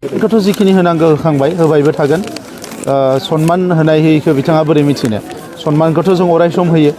बेखौथ' जिखिनि होनांगौ होखांबाय होबायबो थागोन सनमान होनाय होयिखौ बिथाङा बोरै मिथिनो सनमानखौथ' जों अराय सम होयो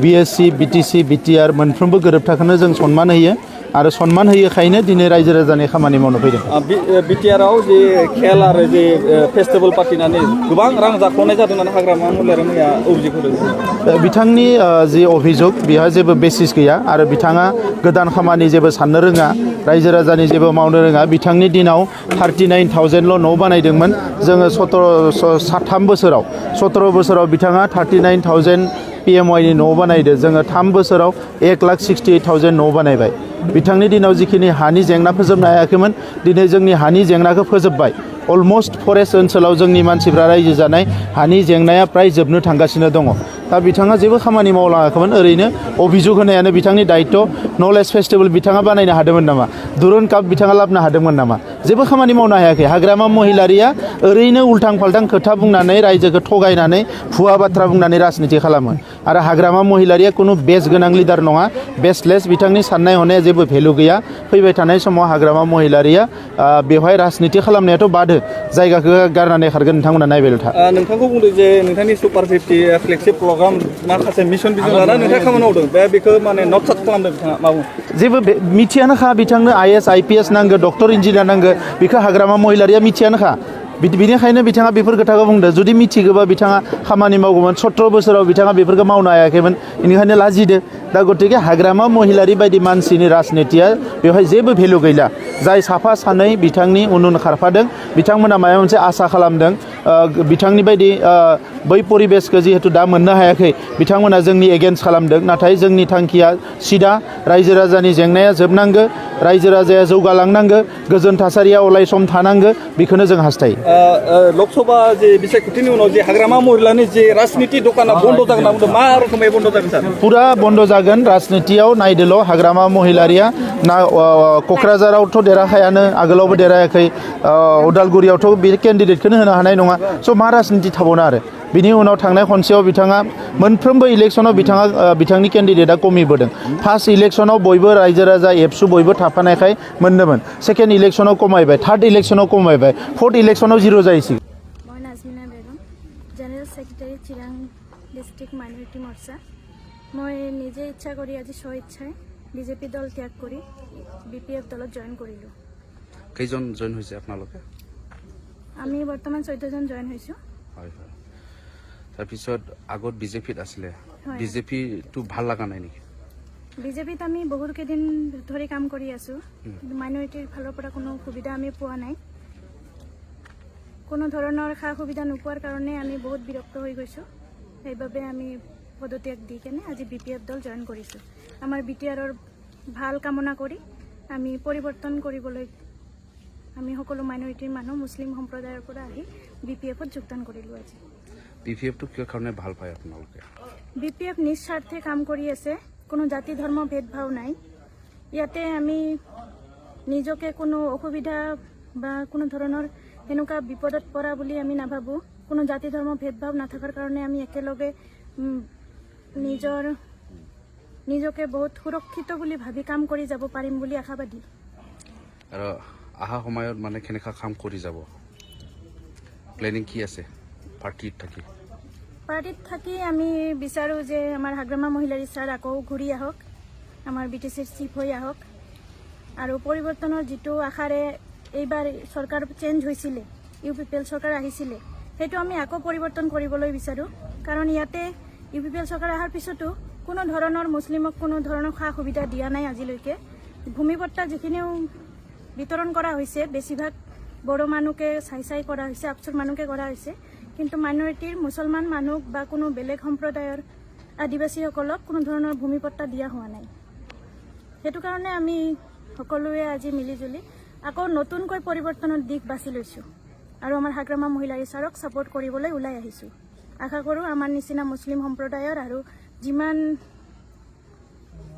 बिएससि बिटिसि बिटिआर मोनफ्रोमबो गोरोबथाखौनो जों सनमान होयो आरो सनमान होयोखायनो दिनै रायजो राजानि खामानि मावनो फैदों बिटिआरआव जे खेल आरो जे फेस्टिभेल पार्टिनानै गोबां रां जाख्ल'नाय जादों होननानै हाग्रामा महिलारि मैया अभियोग होदों बिथांनि जि अभियोग बेहा जेबो बेसिस गैया आरो बिथाङा गोदान खामानि जेबो साननो रोङा रायजो राजानि जेबो मावनो रोङा बिथांनि दिनाव 39,000ल' न' बानायदोंमोन जोङो 17 बोसोराव बिथाङा 39,000 PMYनि न' बानायदो जोङो 3 बोसोराव 1,68,000 न' बानायबाय बिथांनि दिनाव जिखिनि हानि जेंना फोजोबनो हायाखैमोन दिनै जोंनि हानि जेंनाखौ फोजोबबाय अलमस्ट फरेस्ट ओनसोलाव जोंनि मानसिफ्रा रायजो जानाय हानि जेंनाया प्राय जोबनो थांगासिनो दङ दा बिथाङा जेबो खामानि मावलाङाखैमोन ओरैनो अभियोग होनायानो बिथांनि दायित्व नलेज फेस्टिभेल बिथाङा बानायनो हादोंमोन नामा दुरुन काप बिथाङा लाबोनो हादोंमोन नामा जेबो खामानि मावनो हायाखै हाग्रामा महिलारिया ओरैनो उल्थां फाल्थां खोथा बुंनानै रायजोखौ थगायनानै भुवा बाथ्रा बुंनानै राजनिति खालामो आरो हाग्रामा महिलारिया खुनु बेस गोनां लिडार नङा बेसलेस बिथांनि साननाय हनाया जेबो भेलु गैया फैबाय थानाय समाव हाग्रामा महिलारिया बेवहाय राजनिति खालामनायाथ' बादो जायगाखौ गारनानै खारगोन नोंथांमोना नायबायल' था नोंथांखौ बुंदों जे नोंथांनि सुपार 50 फ्लेगशिप प्रग्राम माखासे मिशन बिजन लानानै नोंथाङा खामानि मावदों बेखौ माने नटसाट खालामदों बिथाङा मा बुङो जेबो मिथियानोखा बिथांनो IAS IPS नांगौ डक्टर इन्जिनियार नांगौ बेखौ हाग्रामा महिलारिया मिथियानोखा बिनिखायनो बिथाङा बेफोर खोथाखौ बुंदों जुदि मिथिगौबा बिथाङा खामानि मावगौमोन 17 बोसोराव बिथाङा बेफोरखौ मावनो हायाखैमोन बेनिखायनो लाजिदो दा गतिके हाग्रामा महिलारि बायदि मानसिनि राजनितिया बेवहाय जेबो भेलु गैला जाय साफा सानै बिथांनि उन उन खारफादों बिथांमोना माबा मोनसे आसा खालामदों बिथांनि बायदि बै परिबेसखौ जिहेतु दा मोननो हायाखै बिथांमोना जोंनि एगेन्स्ट खालामदों नाथाय जोंनि थांखिया सिदा रायजो राजानि जेंनाया जोबनांगौ रायजो राजाया जौगालांनांगौ गोजोन थासारिया अराय सम थानांगौ बेखौनो जों हास्थायो लकसभा जे बिसायख'थिनि उनाव जे हाग्रामा महिलानि जे राजनिति दखाना बन्द जागोन होनना बुंदों मा रोखोमै बन्द जागोन सार पुरा बन्द जागोन राजनितियाव नायदोल' हाग्रामा महिलारिया ना क'क्राझारावथ' देराखायानो आगोलावबो देरायाखै उदालगुरियावथ' बे केन्डिडेटखौनो होनो हानाय नङा स' मा राजनिति थाबावनो आरो बिनि उनाव थांनाय खनसेयाव बिथाङा मोनफ्रोमबो इलेक्सनाव बिथांनि केन्डिडेटआ कमिबोदों फार्स्ट इलेक्सनाव बयबो रायजो राजा एबसु बयबो थाफानायखाय मोनदोंमोन सेकेन्ड इलेक्सनाव खमायबाय थार्ड इलेक्सनाव खमायबाय फोर्थ इलेक्सनाव जिर' जाहैसिगोन মই Nazmina Begum general secretary Chirang district minority মৰ্চা মই নিজে ইচ্ছা কৰি আজি স্ব ইচ্ছাই বিজেপি দল ত্যাগ কৰি BPF দলত জইন কৰিলোঁ কেইজন জইন হৈছে আপোনালোকে আমি বৰ্তমান 14 জন জইন হৈছোঁ হয় হয় তাৰপিছত আগত বিজেপিত আছিলে বিজেপিটো ভাল লগা নাই নেকি বিজেপিত আমি বহুত কেইদিন ধৰি কাম কৰি আছোঁ কিন্তু মাইনৰিটিৰ ফালৰ পৰা কোনো সুবিধা আমি পোৱা নাই কোনো ধৰণৰ খা সুবিধা নোপোৱাৰ কাৰণে আমি বহুত বিৰক্ত হৈ গৈছোঁ সেইবাবে আমি পদত্যাগ দি কেনে আজি BPF দল জইন কৰিছোঁ আমাৰ BTRৰ ভাল কামনা কৰি আমি পৰিৱৰ্তন কৰিবলৈ আমি সকলো মাইনৰিটিৰ মানুহ মুছলিম সম্প্ৰদায়ৰ পৰা আহি BPFত যোগদান কৰিলোঁ আজি BPFটো কিয় কাৰণে ভাল পায় আপোনালোকে BPF নিজ স্বাৰ্থে কাম কৰি আছে কোনো জাতি ধৰ্ম ভেদভাৱ নাই ইয়াতে আমি নিজকে কোনো অসুবিধা বা কোনো ধৰণৰ এনেকুৱা বিপদত পৰা বুলি আমি নাভাবোঁ কোনো জাতি ধৰ্ম ভেদভাৱ নাথাকাৰ কাৰণে আমি একেলগে নিজকে বহুত সুৰক্ষিত বুলি ভাবি কাম কৰি যাব পাৰিম বুলি আশাবাদী আৰু আহা সময়ত মানে কেনেকুৱা কাম কৰি যাব প্লেনিং কি আছে পাৰ্টিত থাকি আমি বিচাৰোঁ যে আমাৰ হাগ্ৰামা মহিলাৰী ছাৰ আকৌ ঘূৰি আহক আমাৰ BTCৰ চিফ হৈ আহক আৰু পৰিৱৰ্তনৰ যিটো আশাৰে এইবাৰ চৰকাৰ চেঞ্জ হৈছিলে UPPL চৰকাৰ আহিছিলে সেইটো আমি আকৌ পৰিৱৰ্তন কৰিবলৈ বিচাৰোঁ কাৰণ ইয়াতে UPPL চৰকাৰ অহাৰ পিছতো কোনো ধৰণৰ মুছলিমক কোনো ধৰণৰ সা সুবিধা দিয়া নাই আজিলৈকে ভূমিপট্টা যিখিনিও বিতৰণ কৰা হৈছে বেছিভাগ বড়ো মানুহকে চাই কৰা হৈছে আপচৰ মানুহকে কৰা হৈছে কিন্তু মাইনৰিটিৰ মুছলমান মানুহ বা কোনো বেলেগ সম্প্ৰদায়ৰ আদিবাসীসকলক কোনো ধৰণৰ ভূমিপট্টা দিয়া হোৱা নাই সেইটো কাৰণে আমি সকলোৱে আজি মিলিজুলি আকৌ নতুনকৈ পৰিৱৰ্তনৰ দিশ বাছি লৈছোঁ আৰু আমাৰ হাগ্ৰামা মহিলাৰী ছাৰক ছাপোৰ্ট কৰিবলৈ ওলাই আহিছোঁ আশা কৰোঁ আমাৰ নিচিনা মুছলিম সম্প্ৰদায়ৰ আৰু যিমান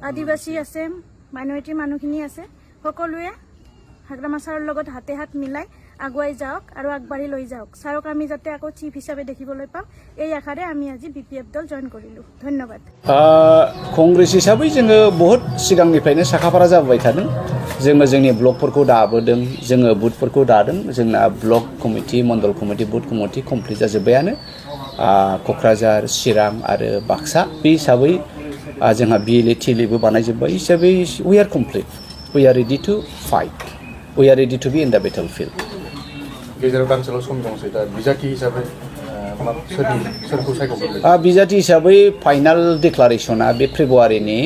আদিবাসী আছে মাইনৰিটিৰ মানুহখিনি আছে সকলোৱে হাগ্ৰামা ছাৰৰ লগত হাতে হাত মিলাই আগুৱাই যাওক আৰু আগবাঢ়ি লৈ যাওক। ছাৰক আমি যাতে আকৌ চিফ হিচাপে দেখিবলৈ পাওঁ, এই আশাৰে আমি আজি BPF দল জইন কৰিলোঁ। ধন্যবাদ। कंग्रेस हिसाबै जोङो बहुत सिगांनिफ्रायनो साखाफारा जाबोबाय थादों। जोङो जोंनि ब्लकफोरखौ दाबोदों, जोङो बुथफोरखौ दादों। जोंना ब्लक कमिटि, मण्डल कमिटि, बुथ कमिटि कमप्लिट जाजोब्बायानो। क'क्राझार, चिरां आरो बाक्सा बे हिसाबै जोंहा BLA TLAबो बानायजोब्बाय हिसाबै we are complete. We are ready to fight. We are ready to be in the battlefield. गेजेराव दानसेल' सम दंसै दा बिजाथि हिसाबै सोरखौ सायख'गोन? बिजाथि हिसाबै फाइनाल डिक्लारेसना बे फेब्रुवारिनि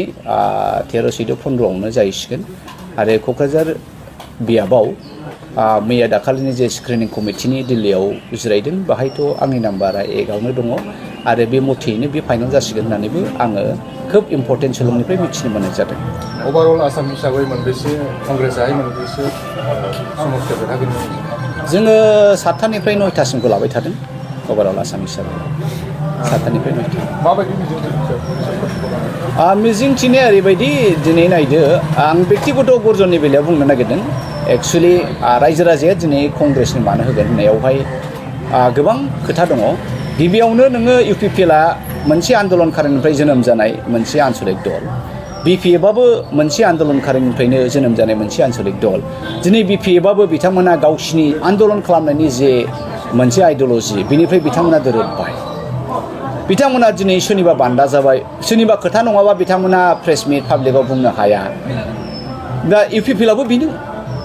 13, 14, 15आवनो जाहैसिगोन आरो क'क्राझार बियाबाव मैया दाखालिनि जे स्क्रिनिं कमिटिनि दिल्लीयाव जिरायदों बाहायथ' आंनि नाम्बारा 1आवनो दङ आरो बे मथेयैनो बे फाइनाल जासिगोन होननानैबो आङो खोब इम्पर्टेन्ट सोलोंनिफ्राय मिथिनो मोननाय जादों। अभारअल आसाम हिसाबै मोनबेसे कंग्रेसआहाय मोनबेसे समस्थियाफोर थागोन? जोङो 7थानिफ्राय 9थासिमखौ लाबाय थादों अभारअल आसाम हिसाबै 7थानिफ्राय 9था। माबायदि मिजिंथिनाया ओरैबायदि दिनै नायदो आं बेक्तिगत गर्जननि बेलायाव बुंनो नागिरदों। एक्सुवेलि रायजो राजाया दिनै कंग्रेसनि मानो होगोन होननायावहाय गोबां खोथा दङ। गिबियावनो नोङो UPPLआ मोनसे आन्दलनकारिनिफ्राय जोनोम जानाय मोनसे आन्चलिक दल, BPFआबो मोनसे आन्दलनकारिनिफ्रायनो जोनोम जानाय मोनसे आन्चलिक दल। दिनै BPFआबो बिथांमोना गावसिनि आन्दलन खालामनायनि जे मोनसे आइडिय'लजि बेनिफ्राय बिथांमोना दोरोदबाय। बिथांमोना दिनै सोरनिबा बान्दा जाबाय, सोरनिबा खोथा नङाबा बिथांमोना प्रेस मिट पाब्लिकआव बुंनो हाया। दा UPPLआबो बेनो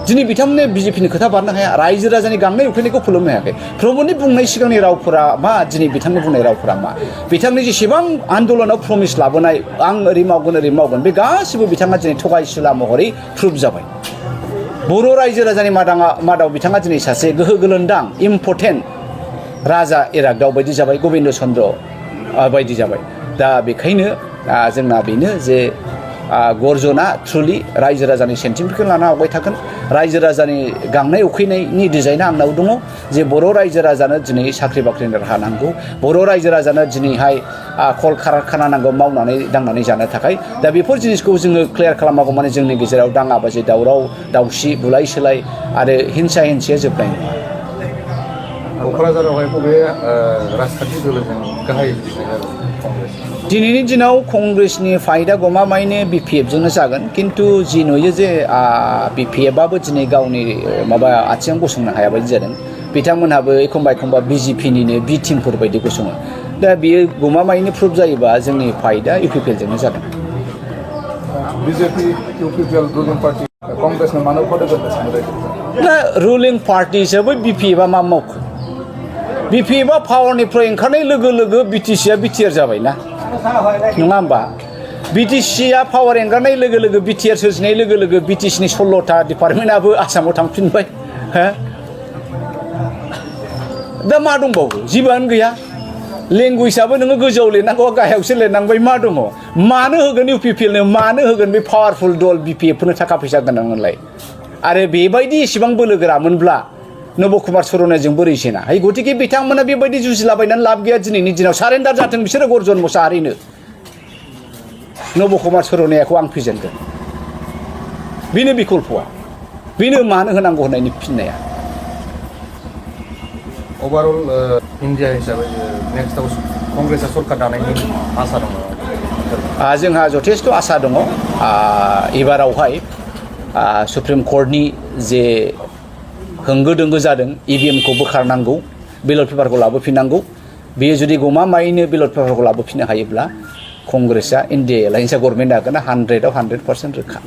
दिनै बिथांमोननि BJPनि खोथा बारनो हाया, रायजो राजानि गांनाय उखैनायखौ फोलोमनो हायाखै। प्रमदनि बुंनाय सिगांनि रावफोरा मा, दिनै बिथांनि बुंनाय रावफोरा मा, बिथांनि जेसेबां आन्दलनाव प्रमिस लाबोनाय आं ओरै मावगोन बे गासिबो बिथाङा दिनै थगायसुला महरै प्रुभ जाबाय। बर' रायजो राजानि मादाव बिथाङा दिनै सासे गोहो गोलोन्दां इम्परटेन्ट राजा इरागदाव बायदि जाबाय, गबिन्द चन्द्र बायदि जाबाय। दा बेखायनो जोंना बेनो जे गर्जना ट्रुलि रायजो राजानि सेन्टिमेन्टखौ लाना आवगाय थागोन। रायजो राजानि गांनाय उखैनायनि डिजाइना आंनाव दङ जे बर' रायजो राजानो दिनै साख्रि बाख्रिनि राहा नांगौ, बर' रायजो राजानो दिनैहाय कल कारखाना नांगौ मावनानै दांनानै जानो थाखाय। दा बेफोर जिनिसखौ जोङो क्लियार खालामागौ माने जोंनि गेजेराव दाङाबाजि दावराव दावसि बुलाय सोलाय आरो हिंसा हिंसिया जोबनाय नङा। क'क्राझारावहाय बबे राजखान्थि दोलोजों गाहाय कंग्रेस? दिनैनि दिनाव कंग्रेसनि फाइदा गमामायैनो BPFजोंनो जागोन, खिन्थु जि नुयो जे BPFआबो दिनै गावनि आथिङाव गसंनो हाया बायदि जादों। बिथांमोनहाबो एखमबा BJPनिनो B टिमफोर बायदि गसङो। दा बियो गमामायैनो प्रुभ जायोबा जोंनि फाइदा UPPLजोंनो जागोन। BJP UPPL रुलिं पार्टी कंग्रेसनो मानो भट होगोन सानदों? दा रुलिं पार्टी हिसाबै BPFआ मा मावखो? BPFआ पावारनिफ्राय ओंखारनाय लोगो लोगो BTCआ BTR जाबायना, नङा होमबा? BTCआ पावार एंगारनाय लोगो लोगो BTR सोरजिनाय लोगो लोगो BTCनि 16था डिपार्टमेन्टआबो आसामाव थांफिनबाय। दा मा दंबावो? जेबोआनो गैया। लेंगुवेजआबो नोङो गोजौआव लिरनांगौ गाहायावसो लिरनांबाय। मा दङ? मानो होगोन UPPLनो? मानो होगोन बे पावारफुल दल BPFफोरनो थाखा फैसा गोनांमोनलाय? आरो बेबायदि इसेबां बोलो गोरामोनब्ला नब कुमार सर'नाजों बोरै जेना? गतिके बिथांमोना बेबायदि जुजिलाबायनानै लाब गैया। दिनैनि दिनाव सारेन्डार जाथों बिसोरो गर्जन मोसाहारिनो। नब कुमार सर'नायाखौ आं फेजेनगोन। बेनो बिकल्पआ, बेनो मानो होनांगौ होननायनि फिननाया। अभारअल इन्डिया हिसाबै नेक्स्टआव कंग्रेसआ सरकार दानायनि आसा दङ? जोंहा जथेस्थ' आसा दङ। एबारावहाय सुप्रिम कर्टनि जे होंगो दोंगो जादों, EVMखौ बोखारनांगौ, बेलट पेपारखौ लाबोफिननांगौ। बेयो जुदि गमामायैनो बेलट पेपारखौ लाबोफिननो हायोब्ला कंग्रेसआ इन्डिया एलायन्सआ गभर्नमेन्ट हागोन 100आव 100% रोखा।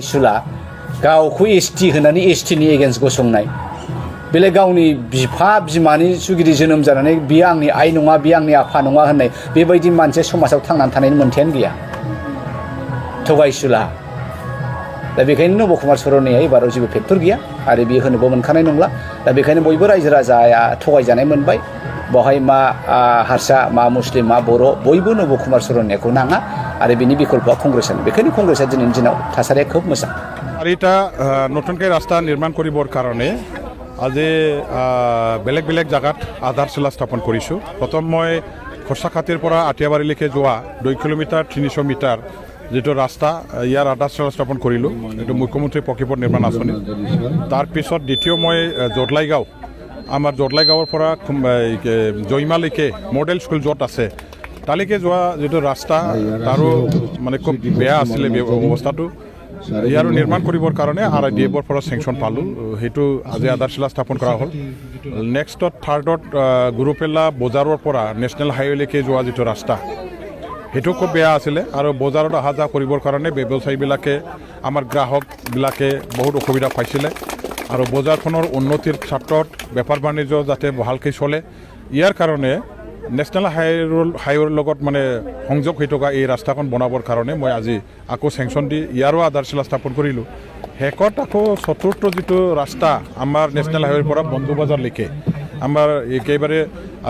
इसुला गावखौ ST होनानै STनि एगेन्स्ट गसंनाय, बेलाय गावनि बिफा बिमानि सुगिरि जोनोम जानानै बियो आंनि आइ नङा, बियो आंनि आफा नङा होननाय बेबायदि मानसि समाजाव थांनानै थानायनि मोन्थायानो गैया। थगायसुला। दा बेखायनो नब कुमार सर'नाया एबाराव जेबो फेक्टर गैया आरो बियो होनोबो मोनखानाय नंला। दा बेखायनो बयबो रायजो राजाया थगायजानाय मोनबाय। बेवहाय मा हारसा, मा मुस्लिम, मा बर' बयबो नब कुमार सर'नायाखौ नाङा आरो बिनि बिकल्पआ कंग्रेसआनो। बेखायनो कंग्रेसआ दिनैनि दिनाव थासारिया खोब मोजां। আর এটা নতুনকৈ ৰাস্তা নিৰ্মাণ কৰিবৰ কাৰণে আজি বেলেগ বেলেগ জাগাত আধাৰশিলা স্থাপন কৰিছোঁ। প্ৰথম মই খৰচাখাতিৰ পৰা আটিয়াবাৰীলৈকে যোৱা 2 কিলোমিটাৰ 300 মিটাৰ যিটো ৰাস্তা ইয়াৰ আধাৰশিলা স্থাপন কৰিলোঁ এইটো মুখ্যমন্ত্ৰী পকীপথ নিৰ্মাণ আঁচনি তাৰপিছত দ্বিতীয় মই জটলাই গাঁও আমাৰ জটলাই গাঁৱৰ পৰা জয়মালৈকে মডেল স্কুল য'ত আছে তালৈকে যোৱা যিটো ৰাস্তা তাৰো মানে খুব বেয়া আছিলে অৱস্থাটো ইয়াৰো নিৰ্মাণ কৰিবৰ কাৰণে RIDFৰ পৰা চেংচন পালোঁ সেইটো আজি আধাৰশিলা স্থাপন কৰা হ'ল নেক্সটত থাৰ্ডত গুৰুপেলা বজাৰৰ পৰা নেশ্যনেল হাইৱেলৈকে যোৱা যিটো ৰাস্তা সেইটো খুব বেয়া আছিলে আৰু বজাৰত অহা যোৱা কৰিবৰ কাৰণে ব্যৱসায়ীবিলাকে আমাৰ গ্ৰাহকবিলাকে বহুত অসুবিধা পাইছিলে আৰু বজাৰখনৰ উন্নতিৰ ক্ষেত্ৰত বেপাৰ বাণিজ্য যাতে ভালকৈ চলে ইয়াৰ কাৰণে নেশ্যনেল হাইৱেৰ লগত মানে সংযোগ হৈ থকা এই ৰাস্তাখন বনাবৰ কাৰণে মই আজি আকৌ চেংচন দি ইয়াৰো আধাৰশিলা স্থাপন কৰিলোঁ শেষত আকৌ চতুৰ্থ যিটো ৰাস্তা আমাৰ নেশ্যনেল হাইৱেৰ পৰা বন্ধু বজাৰলৈকে আমাৰ একেবাৰে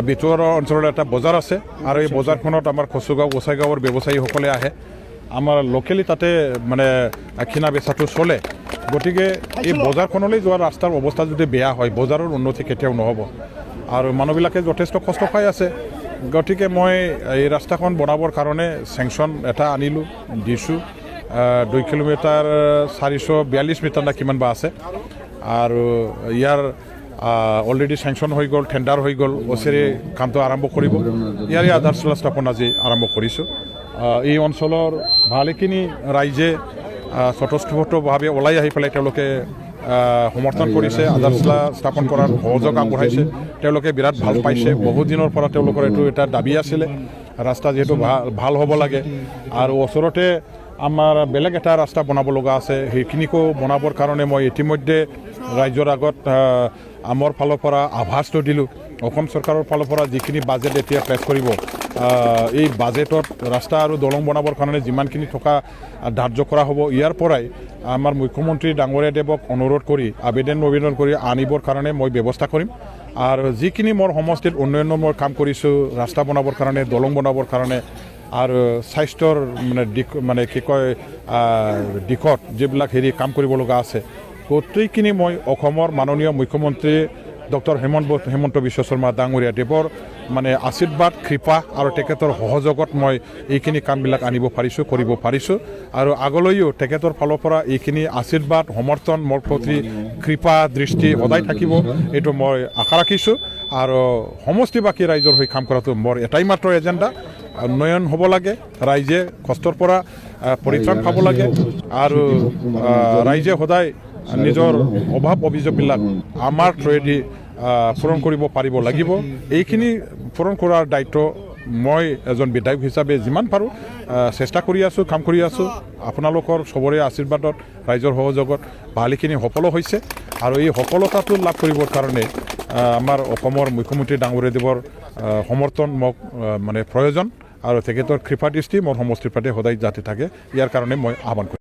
ভিতৰৰ অঞ্চলৰ এটা বজাৰ আছে আৰু এই বজাৰখনত আমাৰ খচুগাঁও গোসাইগাঁৱৰ ব্যৱসায়ীসকলে আহে আমাৰ লোকেলি তাতে মানে কিনা বেচাটো চলে গতিকে এই বজাৰখনলৈ যোৱা ৰাস্তাৰ অৱস্থা যদি বেয়া হয় বজাৰৰ উন্নতি কেতিয়াও নহ'ব আৰু মানুহবিলাকে যথেষ্ট কষ্ট পাই আছে গতিকে মই এই ৰাস্তাখন বনাবৰ কাৰণে চেংচন এটা আনিলোঁ দিছোঁ 2 কিলোমিটাৰ 442 মিটাৰ না কিমান বা আছে আৰু ইয়াৰ অলৰেডি চেংচন হৈ গ'ল টেণ্ডাৰ হৈ গ'ল ওচৰে কামটো আৰম্ভ কৰিব ইয়াৰে আধাৰশিলা স্থাপন আজি আৰম্ভ কৰিছোঁ এই অঞ্চলৰ ভালেখিনি ৰাইজে স্বতঃস্ফূৰ্তভাৱে ওলাই আহি পেলাই তেওঁলোকে সমৰ্থন কৰিছে আধাৰশিলা স্থাপন কৰাৰ সহযোগ আগবঢ়াইছে তেওঁলোকে বিৰাট ভাল পাইছে বহুত দিনৰ পৰা তেওঁলোকৰ এইটো এটা দাবী আছিলে ৰাস্তা যিহেতু ভাল হ'ব লাগে আৰু ওচৰতে আমাৰ বেলেগ এটা ৰাস্তা বনাব লগা আছে সেইখিনিকো বনাবৰ কাৰণে মই ইতিমধ্যে ৰাইজৰ আগত আমাৰ ফালৰ পৰা আভাসটো দিলোঁ অসম চৰকাৰৰ ফালৰ পৰা যিখিনি বাজেট এতিয়া প্লেচ কৰিব এই বাজেটত ৰাস্তা আৰু দলং বনাবৰ কাৰণে যিমানখিনি টকা ধাৰ্য কৰা হ'ব ইয়াৰ পৰাই আমাৰ মুখ্যমন্ত্ৰী ডাঙৰীয়া দেৱক অনুৰোধ কৰি আবেদন কৰি আনিবৰ কাৰণে মই ব্যৱস্থা কৰিম আৰু যিখিনি মোৰ সমষ্টিত উন্নয়নৰ মই কাম কৰিছোঁ ৰাস্তা বনাবৰ কাৰণে দলং বনাবৰ কাৰণে আৰু স্বাস্থ্যৰ মানে কি কয় দিশত যিবিলাক কাম কৰিব লগা আছে গোটেইখিনি মই অসমৰ মাননীয় মুখ্যমন্ত্ৰী ডক্টৰ হেমন্ত বিশ্ব শৰ্মা ডাঙৰীয়া দেৱৰ মানে আশীৰ্বাদ কৃপা আৰু তেখেতৰ সহযোগত মই এইখিনি কামবিলাক আনিব পাৰিছোঁ কৰিব পাৰিছোঁ আৰু আগলৈও তেখেতৰ ফালৰ পৰা এইখিনি আশীৰ্বাদ সমৰ্থন মোৰ প্ৰতি কৃপা দৃষ্টি সদায় থাকিব এইটো মই আশা ৰাখিছোঁ আৰু সমষ্টিবাসী ৰাইজৰ হৈ কাম কৰাটো মোৰ এটাই মাত্ৰ এজেণ্ডা উন্নয়ন হ'ব লাগে ৰাইজে কষ্টৰ পৰা পৰিত্ৰাণ পাব লাগে আৰু ৰাইজে সদায় নিজৰ অভাৱ অভিযোগবিলাক আমাৰ থ্ৰুৱেদি পূৰণ কৰিব পাৰিব লাগিব এইখিনি পূৰণ কৰাৰ দায়িত্ব মই এজন বিধায়ক হিচাপে যিমান পাৰোঁ চেষ্টা কৰি আছোঁ কাম কৰি আছোঁ আপোনালোকৰ চবৰে আশীৰ্বাদত ৰাইজৰ সহযোগত ভালেখিনি সফল হৈছে আৰু এই সফলতাটো লাভ কৰিবৰ কাৰণে আমাৰ অসমৰ মুখ্যমন্ত্ৰী ডাঙৰীয়া দেৱৰ সমৰ্থন মোক মানে প্ৰয়োজন আৰু তেখেতৰ কৃপা দৃষ্টি মোৰ সমষ্টিৰ প্ৰতি সদায় যাতে থাকে ইয়াৰ কাৰণে মই আহ্বান কৰিম